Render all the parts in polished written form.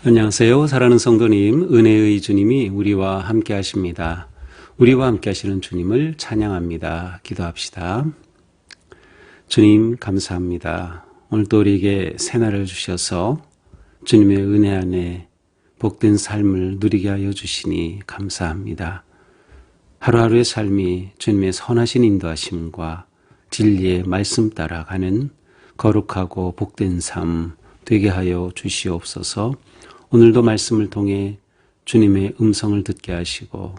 안녕하세요. 사랑하는 성도님, 은혜의 주님이 우리와 함께 하십니다. 우리와 함께 하시는 주님을 찬양합니다. 기도합시다. 주님 감사합니다. 오늘도 우리에게 새날을 주셔서 주님의 은혜 안에 복된 삶을 누리게 하여 주시니 감사합니다. 하루하루의 삶이 주님의 선하신 인도하심과 진리의 말씀 따라가는 거룩하고 복된 삶 되게 하여 주시옵소서. 오늘도 말씀을 통해 주님의 음성을 듣게 하시고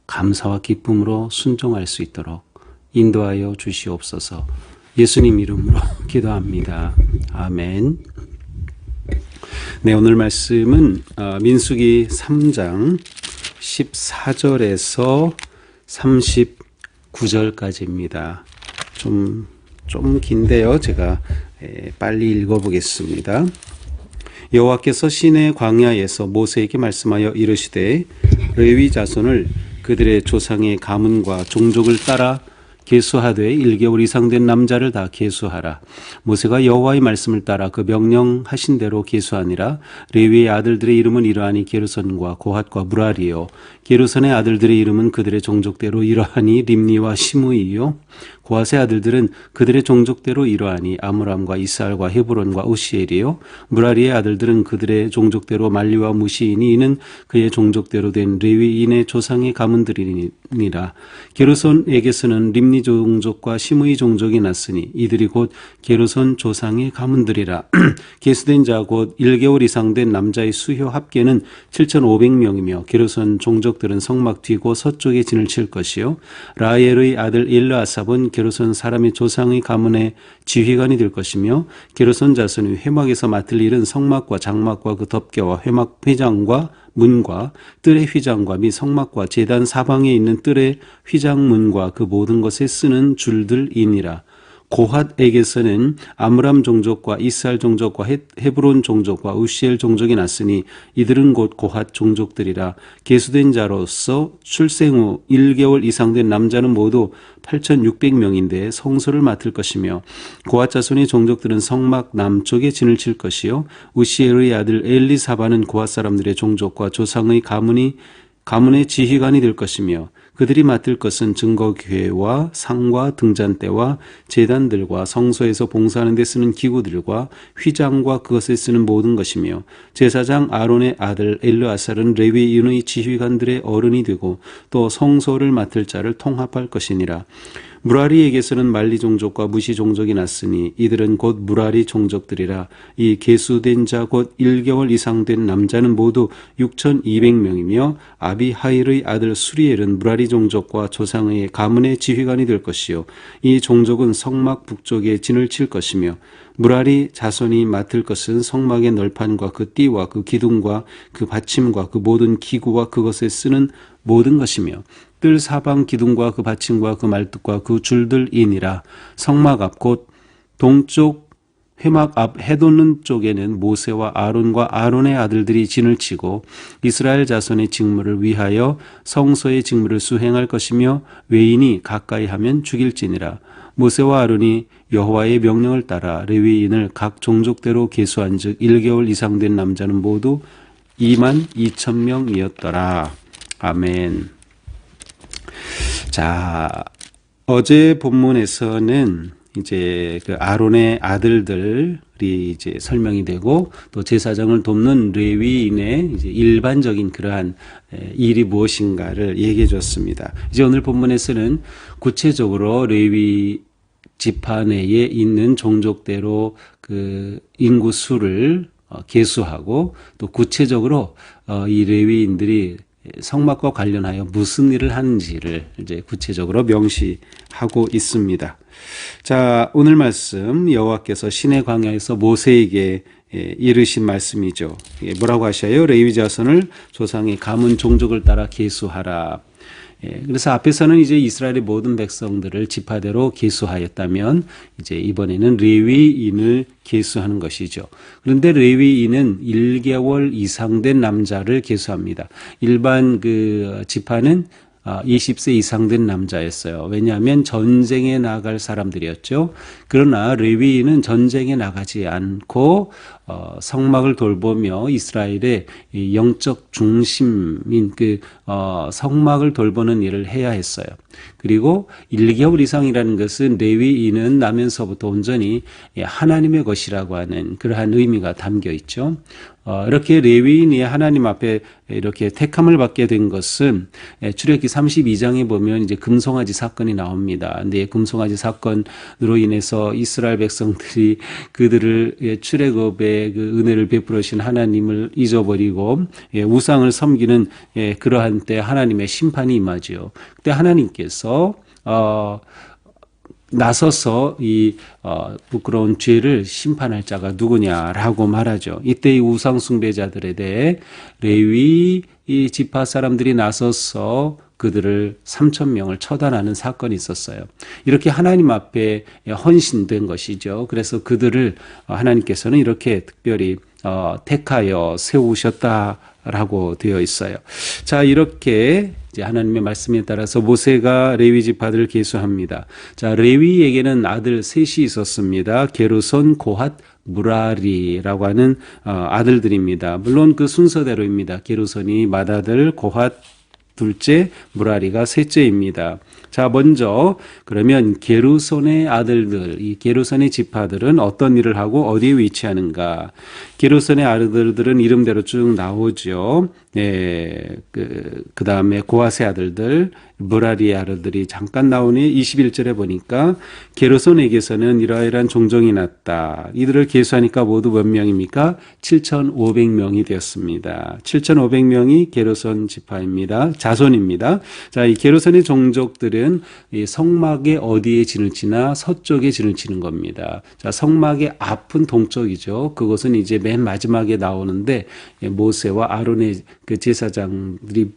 감사와 기쁨으로 순종할 수 있도록 인도하여 주시옵소서. 예수님 이름으로 기도합니다. 아멘. 네, 오늘 말씀은 민수기 3장 14절에서 39절까지입니다. 좀 긴데요. 제가 빨리 읽어보겠습니다. 여호와께서 시내 광야에서 모세에게 말씀하여 이르시되 레위 자손을 그들의 조상의 가문과 종족을 따라 계수하되 1개월 이상 된 남자를 다 계수하라. 모세가 여호와의 말씀을 따라 그 명령하신 대로 계수하니라. 레위의 아들들의 이름은 이러하니 게르손과 고핫과 무라리요. 게르손의 아들들의 이름은 그들의 종족대로 이러하니 림니와 시므이요. 고핫의 아들들은 그들의 종족대로 이러하니 아므람과 이스할과 헤브론과 우시엘이요. 무라리의 아들들은 그들의 종족대로 말리와 무시이니 이는 그의 종족대로 된 레위인의 조상의 가문들이니라. 게르손에게서는 림니 종족과 시므이 종족이 났으니 이들이 곧 게르손 조상의 가문들이라. 계수된 자 곧 1개월 이상 된 남자의 수효 합계는 7,500명이며 게르손 종족들은 성막 뒤고 서쪽에 진을 칠 것이요. 라헬의 아들 엘르아삽은 게르손 사람의 조상의 가문의 지휘관이 될 것이며 게르손 자손이 회막에서 맡을 일은 성막과 장막과 그 덮개와 회막 회장과 문과 뜰의 휘장과 및 성막과 제단 사방에 있는 뜰의 휘장문과 그 모든 것에 쓰는 줄들이니라. 고핫에게서는 아므람 종족과 이스할 종족과 헤브론 종족과 우시엘 종족이 났으니 이들은 곧 고핫 종족들이라. 계수된 자로서 출생 후 1개월 이상 된 남자는 모두 8,600명인데 성소를 맡을 것이며 고핫 자손의 종족들은 성막 남쪽에 진을 칠 것이요. 우시엘의 아들 엘리사바는 고핫 사람들의 종족과 조상의 가문의 지휘관이 될 것이며 그들이 맡을 것은 증거교회와 상과 등잔대와 제단들과 성소에서 봉사하는 데 쓰는 기구들과 휘장과 그것에 쓰는 모든 것이며 제사장 아론의 아들 엘르아살은 레위인의 지휘관들의 어른이 되고 또 성소를 맡을 자를 통합할 것이니라. 무라리에게서는 말리 종족과 무시 종족이 났으니 이들은 곧 무라리 종족들이라. 이 계수된 자 곧 1개월 이상 된 남자는 모두 6,200명이며 아비하일의 아들 수리엘은 무라리 종족과 조상의 가문의 지휘관이 될 것이요. 이 종족은 성막 북쪽에 진을 칠 것이며 무라리 자손이 맡을 것은 성막의 널판과 그 띠와 그 기둥과 그 받침과 그 모든 기구와 그것에 쓰는 모든 것이며 뜰 사방 기둥과 그 받침과 그 말뚝과 그 줄들이니라. 성막 앞 곧 동쪽 회막 앞 해돋는 쪽에는 모세와 아론과 아론의 아들들이 진을 치고 이스라엘 자손의 직무를 위하여 성소의 직무를 수행할 것이며 외인이 가까이 하면 죽일지니라. 모세와 아론이 여호와의 명령을 따라 레위인을 각 종족대로 계수한 즉 1개월 이상 된 남자는 모두 22,000명이었더라. 아멘. 자, 어제 본문에서는 이제 그 아론의 아들들이 이제 설명이 되고 또 제사장을 돕는 레위인의 이제 일반적인 그러한 일이 무엇인가를 얘기해 줬습니다. 이제 오늘 본문에서는 구체적으로 레위 지파 내에 있는 종족대로 그 인구 수를 계수하고 또 구체적으로 이 레위인들이 성막과 관련하여 무슨 일을 하는지를 이제 구체적으로 명시하고 있습니다. 자, 오늘 말씀 여호와께서 시내 광야에서 모세에게 이르신 말씀이죠. 뭐라고 하셔요? 레위 자손을 조상의 가문 종족을 따라 계수하라. 그래서 앞에서는 이제 이스라엘의 모든 백성들을 지파대로 계수하였다면 이제 이번에는 레위인을 계수하는 것이죠. 그런데 레위인은 1개월 이상 된 남자를 계수합니다. 일반 그 지파는 20세 이상 된 남자였어요. 왜냐하면 전쟁에 나갈 사람들이었죠. 그러나 레위인은 전쟁에 나가지 않고 성막을 돌보며 이스라엘의 영적 중심인 성막을 돌보는 일을 해야 했어요. 그리고 1개월 이상이라는 것은 레위인은 나면서부터 온전히 하나님의 것이라고 하는 그러한 의미가 담겨 있죠. 이렇게 레위인이 하나님 앞에 이렇게 택함을 받게 된 것은 출애굽기 32장에 보면 이제 금송아지 사건이 나옵니다. 근데 금송아지 사건으로 인해서 이스라엘 백성들이 그들을 출애굽의 그 은혜를 베풀으신 하나님을 잊어버리고 우상을 섬기는 그러한 때 하나님의 심판이 임하지요. 그때 하나님께서 나서서 이 부끄러운 죄를 심판할 자가 누구냐라고 말하죠. 이때 이 우상 숭배자들에 대해 레위 이 지파 사람들이 나서서 그들을 3,000명을 처단하는 사건이 있었어요. 이렇게 하나님 앞에 헌신된 것이죠. 그래서 그들을 하나님께서는 이렇게 특별히 택하여 세우셨다라고 되어 있어요. 자, 이렇게 이제 하나님의 말씀에 따라서 모세가 레위 지파들을 계수합니다. 자, 레위에게는 아들 셋이 있었습니다. 게르손, 고핫, 무라리라고 하는 아들들입니다. 물론 그 순서대로입니다. 게르손이 맏아들, 고핫 둘째, 무라리가 셋째입니다. 자, 먼저 그러면 게르손의 아들들, 이 게르손의 지파들은 어떤 일을 하고 어디에 위치하는가? 게르손의 아들들은 이름대로 쭉 나오죠. 그 다음에 고핫의 아들들, 무라리의 아들들이 잠깐 나오니 21절에 보니까 게르손에게서는 이러이러한 종종이 났다. 이들을 계수하니까 모두 몇 명입니까? 7,500명이 되었습니다. 7,500명이 게르손 지파입니다. 자손입니다. 자, 이 게르손의 종족들은 이 성막의 어디에 진을 치나 서쪽에 진을 치는 겁니다. 자, 성막의 앞은 동쪽이죠. 그것은 이제 맨 마지막에 나오는데 모세와 아론의 그 제사장들이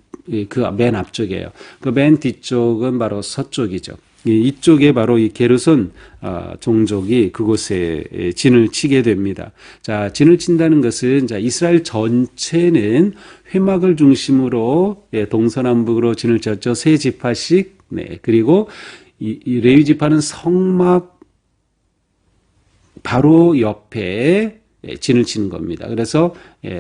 그 맨 앞쪽이에요. 그 맨 뒤쪽은 바로 서쪽이죠. 이쪽에 바로 이 게르손 종족이 그곳에 진을 치게 됩니다. 자, 진을 친다는 것은 자, 이스라엘 전체는 회막을 중심으로 동서남북으로 진을 쳤죠. 세 지파씩. 네. 그리고 이 레위 지파는 성막 바로 옆에 진을 치는 겁니다. 그래서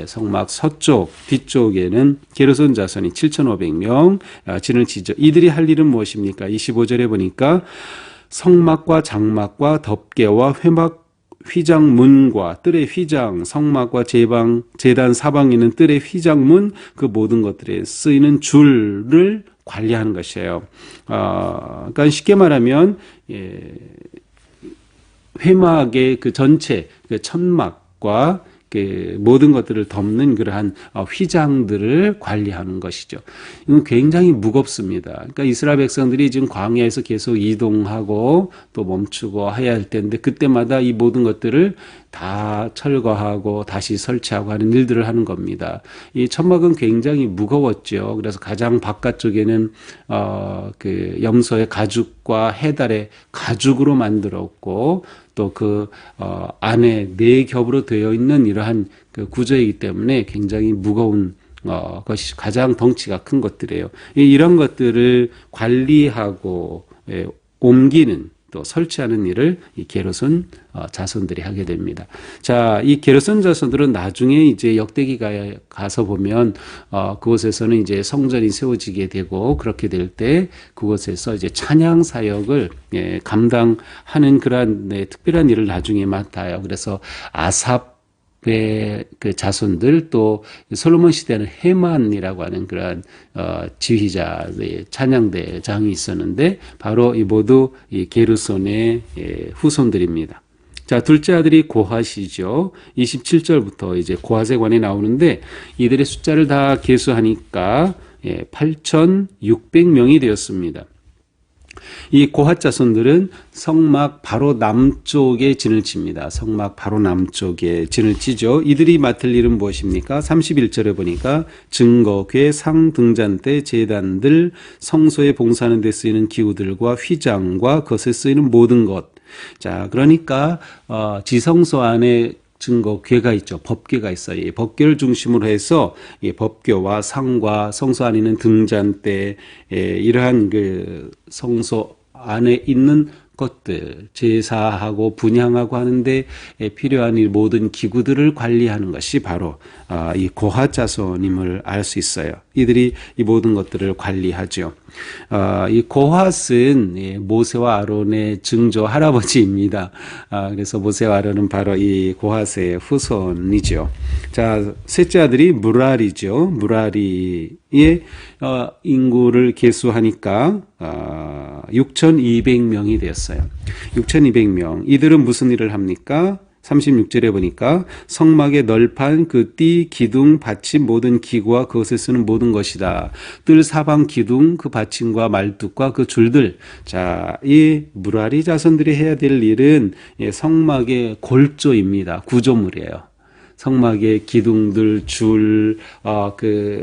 성막 서쪽 뒤쪽에는 게르손 자손이 7,500명 진을 치죠. 이들이 할 일은 무엇입니까? 25절에 보니까 성막과 장막과 덮개와 회막 휘장문과 뜰의 휘장, 성막과 제단 사방에 있는 뜰의 휘장문, 그 모든 것들에 쓰이는 줄을 관리하는 것이에요. 그러니까 쉽게 말하면 회막의 그 전체 그 천막과 그 모든 것들을 덮는 그러한 휘장들을 관리하는 것이죠. 이건 굉장히 무겁습니다. 그러니까 이스라엘 백성들이 지금 광야에서 계속 이동하고 또 멈추고 해야 할 텐데 그때마다 이 모든 것들을 다 철거하고 다시 설치하고 하는 일들을 하는 겁니다. 이 천막은 굉장히 무거웠죠. 그래서 가장 바깥쪽에는 그 염소의 가죽과 해달의 가죽으로 만들었고 또 그 안에 네 겹으로 되어 있는 이러한 그 구조이기 때문에 굉장히 무거운 것이 가장 덩치가 큰 것들이에요. 이런 것들을 관리하고 옮기는 또 설치하는 일을 이 게르손 자손들이 하게 됩니다. 자, 이 게르손 자손들은 나중에 이제 역대기가 가서 보면 그곳에서는 이제 성전이 세워지게 되고 그렇게 될 때 그곳에서 이제 찬양 사역을 감당하는 그러한 특별한 일을 나중에 맡아요. 그래서 아삽 그 자손들 또 솔로몬 시대는 헤만이라고 하는 그러한 지휘자의 찬양대장이 있었는데 바로 이 모두 이 게르손의 후손들입니다. 자, 둘째 아들이 고핫이죠. 27절부터 이제 고핫에 관해 나오는데 이들의 숫자를 다 계수하니까 8,600명이 되었습니다. 이 고핫 자손들은 성막 바로 남쪽에 진을 칩니다. 성막 바로 남쪽에 진을 치죠. 이들이 맡을 일은 무엇입니까? 31절에 보니까 증거, 궤, 상, 등잔대, 제단들, 성소에 봉사하는 데 쓰이는 기구들과 휘장과 그것에 쓰이는 모든 것. 자, 그러니까 지성소 안에 증거, 궤가 있죠. 법궤가 있어요. 이 법궤를 중심으로 해서 이 법궤와 상과 성소 안에 있는 등잔대, 이러한 그 성소 안에 있는 것들, 제사하고 분향하고 하는데 필요한 이 모든 기구들을 관리하는 것이 바로 이 고핫 자손임을 알 수 있어요. 이들이 이 모든 것들을 관리하죠. 이 고핫은 모세와 아론의 증조 할아버지입니다. 그래서 모세와 아론은 바로 이 고핫의 후손이죠. 자, 셋째 아들이 무라리죠. 무라리의 인구를 계수하니까 6,200명이 되었어요. 6,200명. 이들은 무슨 일을 합니까? 36절에 보니까 성막의 널판, 그 띠, 기둥, 받침, 모든 기구와 그것을 쓰는 모든 것이다. 뜰 사방 기둥, 그 받침과 말뚝과 그 줄들. 자, 이 무라리 자손들이 해야 될 일은 성막의 골조입니다. 구조물이에요. 성막의 기둥들, 줄,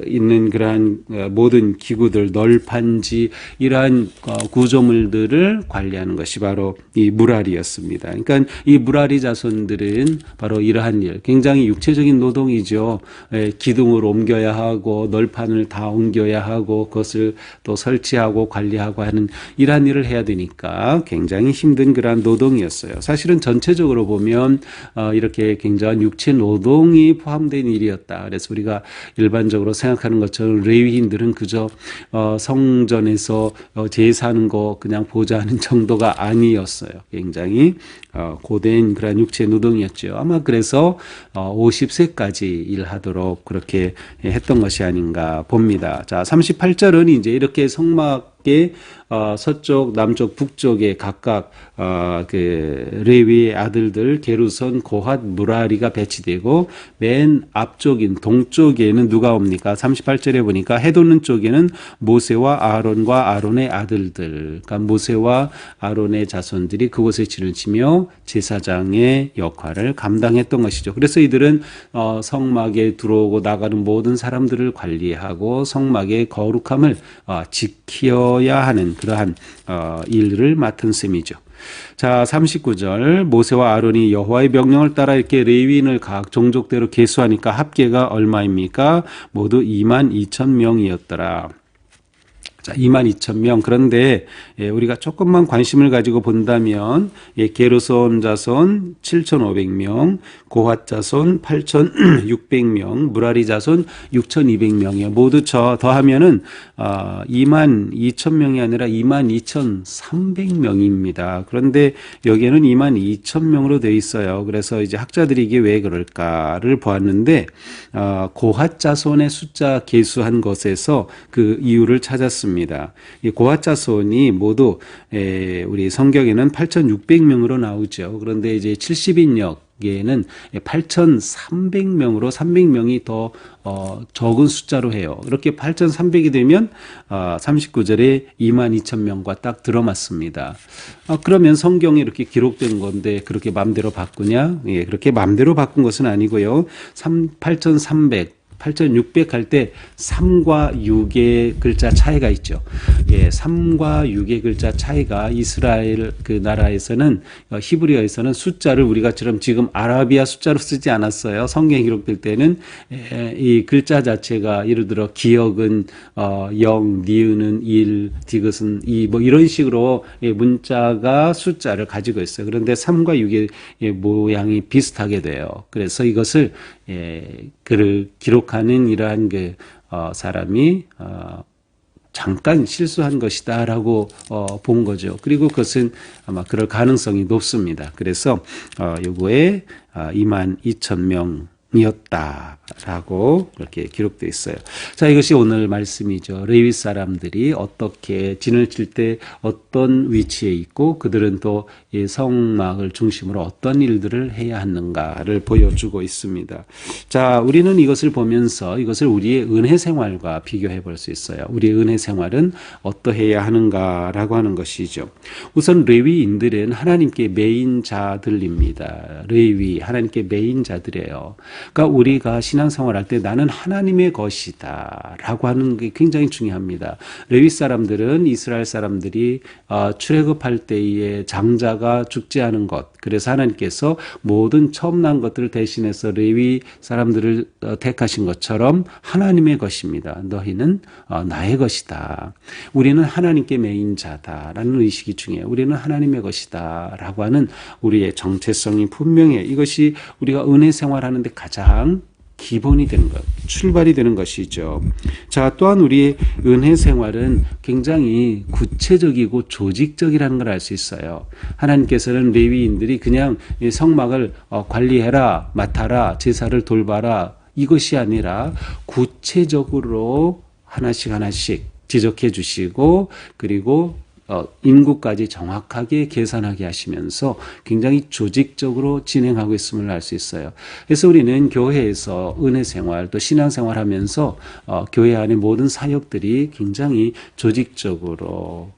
있는 그러한 모든 기구들, 널판지, 이러한 구조물들을 관리하는 것이 바로 이 무라리였습니다. 그러니까 이 무라리 자손들은 바로 이러한 일, 굉장히 육체적인 노동이죠. 기둥을 옮겨야 하고, 널판을 다 옮겨야 하고, 그것을 또 설치하고 관리하고 하는 이러한 일을 해야 되니까 굉장히 힘든 그러한 노동이었어요. 사실은 전체적으로 보면 이렇게 굉장한 육체 노동이 포함된 일이었다. 그래서 우리가 일반적으로 생각하는 것처럼 레위인들은 그저 성전에서 제사하는 거 그냥 보좌하는 정도가 아니었어요. 굉장히 고된 그런 육체 노동이었죠. 아마 그래서 50세까지 일하도록 그렇게 했던 것이 아닌가 봅니다. 자, 38절은 이제 이렇게 성막의 서쪽, 남쪽, 북쪽에 각각 그 레위의 아들들 게르손, 고핫, 무라리가 배치되고 맨 앞쪽인 동쪽에는 누가 옵니까? 38절에 보니까 해돋는 쪽에는 모세와 아론과 아론의 아들들, 그러니까 모세와 아론의 자손들이 그곳에 진을 치며 제사장의 역할을 감당했던 것이죠. 그래서 이들은 성막에 들어오고 나가는 모든 사람들을 관리하고 성막의 거룩함을 지켜야 하는 그러한 일을 맡은 셈이죠. 자, 39절 모세와 아론이 여호와의 명령을 따라 이렇게 레위인을 각 종족대로 계수하니까 합계가 얼마입니까? 모두 22,000명이었더라. 자, 22,000명. 그런데 우리가 조금만 관심을 가지고 본다면 게르손 자손 7,500명, 고핫 자손 8,600명, 무라리 자손 6,200명이에요. 모두 더하면은 22,000명이 아니라 22,300명입니다. 그런데 여기에는 22,000명으로 되어 있어요. 그래서 이제 학자들이 이게 왜 그럴까를 보았는데 고핫 자손의 숫자 계수한 것에서 그 이유를 찾았습니다. 이 고핫 자손이 모두 우리 성경에는 8,600명으로 나오죠. 그런데 이제 70인역에는 8,300명으로 300명이 더 적은 숫자로 해요. 이렇게 8,300이 되면 39절에 22,000명과 딱 들어맞습니다. 그러면 성경에 이렇게 기록된 건데 그렇게 마음대로 바꾸냐? 예, 그렇게 마음대로 바꾼 것은 아니고요. 8,300 8,600 할 때 3과 6의 글자 차이가 있죠. 예, 3과 6의 글자 차이가 이스라엘 그 나라에서는 히브리어에서는 숫자를 우리가처럼 지금 아라비아 숫자로 쓰지 않았어요. 성경에 기록될 때는 이 글자 자체가 예를 들어 기역은 0, 니은은 1, 디귿은 2, 뭐 이런 식으로 문자가 숫자를 가지고 있어요. 그런데 3과 6의 모양이 비슷하게 돼요. 그래서 이것을 글을 기록하는 이러한 그 사람이 잠깐 실수한 것이다라고 본 거죠. 그리고 그것은 아마 그럴 가능성이 높습니다. 그래서 요거에 22,000명 이었다라고 이렇게 기록되어 있어요. 자, 이것이 오늘 말씀이죠. 레위 사람들이 어떻게 진을 칠 때 어떤 위치에 있고 그들은 또 이 성막을 중심으로 어떤 일들을 해야 하는가를 보여주고 있습니다. 자, 우리는 이것을 보면서 이것을 우리의 은혜 생활과 비교해 볼 수 있어요. 우리의 은혜 생활은 어떠해야 하는가라고 하는 것이죠. 우선 레위인들은 하나님께 매인 자들입니다. 레위 하나님께 매인 자들이에요. 그러니까 우리가 신앙생활할 때 나는 하나님의 것이다 라고 하는 게 굉장히 중요합니다. 레위 사람들은 이스라엘 사람들이 출애굽할 때에 장자가 죽지 않은 것, 그래서 하나님께서 모든 처음 난 것들을 대신해서 레위 사람들을 택하신 것처럼 하나님의 것입니다. 너희는 나의 것이다. 우리는 하나님께 매인 자다라는 의식이 중요해요. 우리는 하나님의 것이다 라고 하는 우리의 정체성이 분명해. 이것이 우리가 은혜 생활하는데 가장 기본이 되는 것, 출발이 되는 것이죠. 자, 또한 우리의 은혜 생활은 굉장히 구체적이고 조직적이라는 걸 알 수 있어요. 하나님께서는 레위인들이 그냥 성막을 관리해라, 맡아라, 제사를 돌봐라 이것이 아니라 구체적으로 하나씩 하나씩 지적해 주시고 그리고 인구까지 정확하게 계산하게 하시면서 굉장히 조직적으로 진행하고 있음을 알 수 있어요. 그래서 우리는 교회에서 은혜 생활 또 신앙 생활 하면서 교회 안의 모든 사역들이 굉장히 조직적으로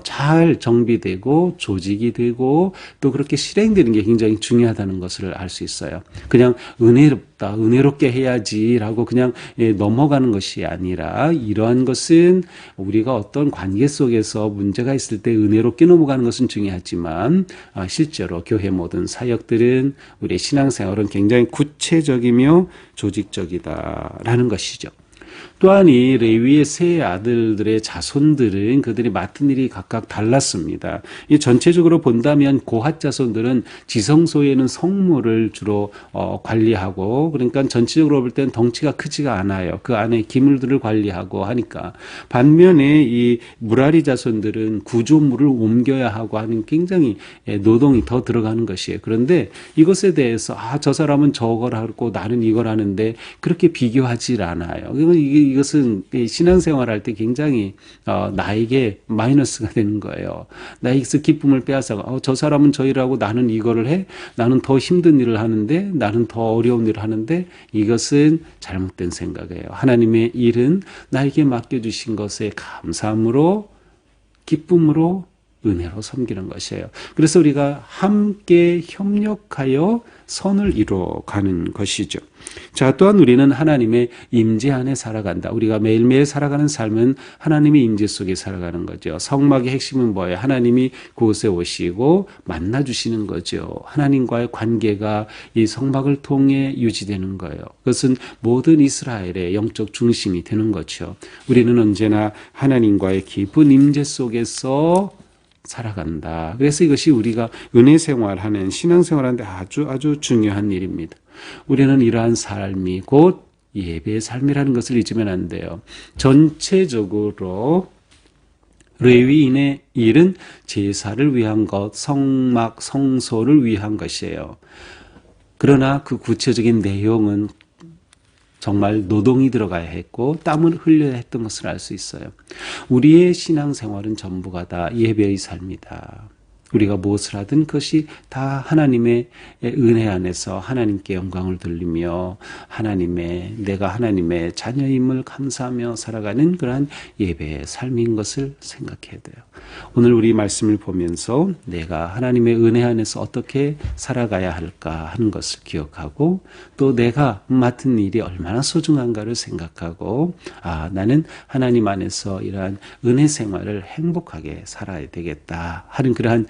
잘 정비되고 조직이 되고 또 그렇게 실행되는 게 굉장히 중요하다는 것을 알 수 있어요. 그냥 은혜롭다, 은혜롭게 해야지라고 그냥 넘어가는 것이 아니라 이러한 것은 우리가 어떤 관계 속에서 문제가 있을 때 은혜롭게 넘어가는 것은 중요하지만 실제로 교회 모든 사역들은 우리의 신앙생활은 굉장히 구체적이며 조직적이다라는 것이죠. 또한 이 레위의 세 아들들의 자손들은 그들이 맡은 일이 각각 달랐습니다. 이 전체적으로 본다면 고핫 자손들은 지성소에는 성물을 주로 관리하고 그러니까 전체적으로 볼 때는 덩치가 크지가 않아요. 그 안에 기물들을 관리하고 하니까 반면에 이 무라리 자손들은 구조물을 옮겨야 하고 하는 굉장히 노동이 더 들어가는 것이에요. 그런데 이것에 대해서 저 사람은 저걸 하고 나는 이걸 하는데 그렇게 비교하지 않아요. 이것은 신앙생활할 때 굉장히 나에게 마이너스가 되는 거예요. 나에게서 기쁨을 빼앗아가 저 사람은 저 일을 하고 나는 이거를 해. 나는 더 힘든 일을 하는데 나는 더 어려운 일을 하는데 이것은 잘못된 생각이에요. 하나님의 일은 나에게 맡겨주신 것에 감사함으로 기쁨으로 은혜로 섬기는 것이에요. 그래서 우리가 함께 협력하여 선을 이루어가는 것이죠. 자, 또한 우리는 하나님의 임재 안에 살아간다. 우리가 매일매일 살아가는 삶은 하나님의 임재 속에 살아가는 거죠. 성막의 핵심은 뭐예요? 하나님이 그곳에 오시고 만나주시는 거죠. 하나님과의 관계가 이 성막을 통해 유지되는 거예요. 그것은 모든 이스라엘의 영적 중심이 되는 거죠. 우리는 언제나 하나님과의 깊은 임재 속에서 살아간다. 그래서 이것이 우리가 은혜 생활하는 신앙생활하는데 아주 중요한 일입니다. 우리는 이러한 삶이 곧 예배의 삶이라는 것을 잊으면 안 돼요. 전체적으로 레위인의 일은 제사를 위한 것, 성막, 성소를 위한 것이에요. 그러나 그 구체적인 내용은 정말 노동이 들어가야 했고 땀을 흘려야 했던 것을 알 수 있어요. 우리의 신앙생활은 전부가 다 예배의 삶이다. 우리가 무엇을 하든 그것이 다 하나님의 은혜 안에서 하나님께 영광을 돌리며 내가 하나님의 자녀임을 감사하며 살아가는 그러한 예배의 삶인 것을 생각해야 돼요. 오늘 우리 말씀을 보면서 내가 하나님의 은혜 안에서 어떻게 살아가야 할까 하는 것을 기억하고 또 내가 맡은 일이 얼마나 소중한가를 생각하고 나는 하나님 안에서 이러한 은혜 생활을 행복하게 살아야 되겠다 하는 그러한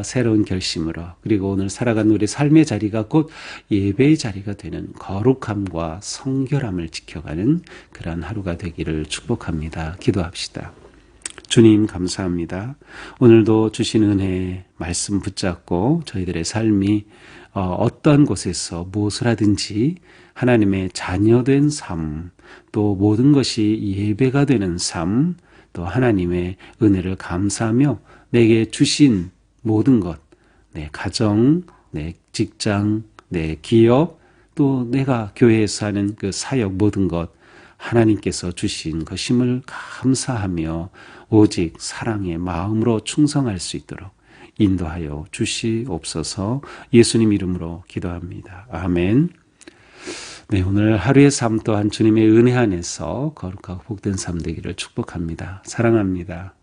새로운 결심으로 그리고 오늘 살아가는 우리 삶의 자리가 곧 예배의 자리가 되는 거룩함과 성결함을 지켜가는 그러한 하루가 되기를 축복합니다. 기도합시다. 주님 감사합니다. 오늘도 주신 은혜 말씀 붙잡고 저희들의 삶이 어떤 곳에서 무엇을 하든지 하나님의 자녀된 삶, 또 모든 것이 예배가 되는 삶, 또 하나님의 은혜를 감사하며 내게 주신 모든 것, 내 가정, 내 직장, 내 기업, 또 내가 교회에서 하는 그 사역 모든 것 하나님께서 주신 것임을 감사하며 오직 사랑의 마음으로 충성할 수 있도록 인도하여 주시옵소서. 예수님 이름으로 기도합니다. 아멘. 네, 오늘 하루의 삶 또한 주님의 은혜 안에서 거룩하고 복된 삶 되기를 축복합니다. 사랑합니다.